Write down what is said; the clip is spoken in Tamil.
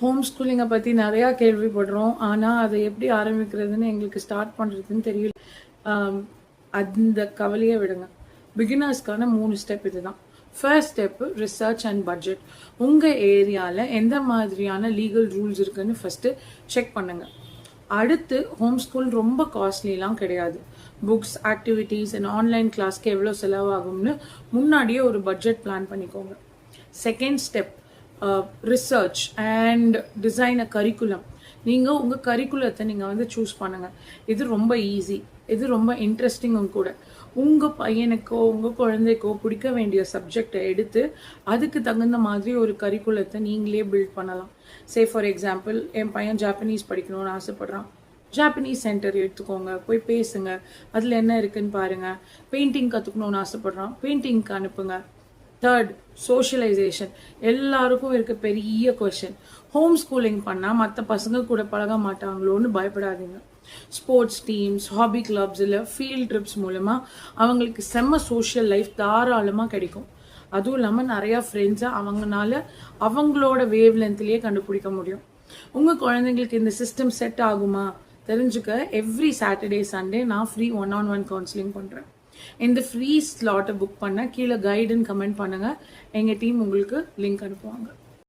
ஹோம் ஸ்கூலிங்கை பற்றி நிறையா கேள்விப்படுறோம். ஆனால் அதை எப்படி ஆரம்பிக்கிறதுன்னு எங்களுக்கு ஸ்டார்ட் பண்ணுறதுன்னு தெரியல. அந்த கவலையை விடுங்க. பிகினர்ஸ்க்கான 3 ஸ்டெப் இதுதான். First step research and budget. உங்கள் ஏரியாவில் எந்த மாதிரியான லீகல் ரூல்ஸ் இருக்குன்னு ஃபஸ்ட்டு செக் பண்ணுங்கள். அடுத்து ஹோம் ஸ்கூல் ரொம்ப காஸ்ட்லிலாம் கிடையாது. புக்ஸ், ஆக்டிவிட்டீஸ் அண்ட் ஆன்லைன் கிளாஸ்க்கு எவ்வளோ செலவாகும்னு முன்னாடியே ஒரு பட்ஜெட் பிளான் பண்ணிக்கோங்க. Second step research and design a curriculum. நீங்கள் உங்கள் கரிக்குலத்தை நீங்கள் சூஸ் பண்ணுங்கள். இது ரொம்ப ஈஸி, இது ரொம்ப இன்ட்ரெஸ்டிங்கும் கூட. உங்கள் பையனுக்கோ உங்கள் குழந்தைக்கோ பிடிக்க வேண்டிய சப்ஜெக்டை எடுத்து அதுக்கு தகுந்த மாதிரி ஒரு கரிக்குலத்தை நீங்களே பில்ட் பண்ணலாம். ஃபார் எக்ஸாம்பிள், என் பையன் ஜாப்பனீஸ் படிக்கணும்னு ஆசைப்பட்றான். ஜாப்பனீஸ் சென்டர் எடுத்துக்கோங்க, போய் பேசுங்க, அதில் என்ன இருக்குன்னு பாருங்கள். பெயிண்டிங் கற்றுக்கணுன்னு ஆசைப்பட்றான், பெயிண்டிங்க்கு அனுப்புங்க. Third, socialisation. எல்லாருக்கும் இருக்க பெரிய கொஷின், ஹோம் ஸ்கூலிங் பண்ணால் மற்ற பசங்க கூட பழக மாட்டாங்களோன்னு பயப்படாதீங்க. ஸ்போர்ட்ஸ் டீம்ஸ், ஹாபி கிளப்ஸ் இல்லை ஃபீல்ட் ட்ரிப்ஸ் மூலமாக அவங்களுக்கு செம்ம சோஷியல் லைஃப் தாராளமாக கிடைக்கும். அதுவும் இல்லாமல் நிறையா ஃப்ரெண்ட்ஸை அவங்களோட வேவ் லென்த்லேயே கண்டுபிடிக்க முடியும். உங்கள் குழந்தைங்களுக்கு இந்த சிஸ்டம் செட் ஆகுமா தெரிஞ்சுக்க எவ்ரி சாட்டர்டே சண்டே நான் ஃப்ரீ 1-on-1 கவுன்சிலிங் பண்ணுறேன். இந்த ஃப்ரீ ஸ்லாட்டை புக் பண்ண கீழே கைடுன்னு கமெண்ட் பண்ணுங்கள். எங்கள் டீம் உங்களுக்கு லிங்க் அனுப்புவாங்க.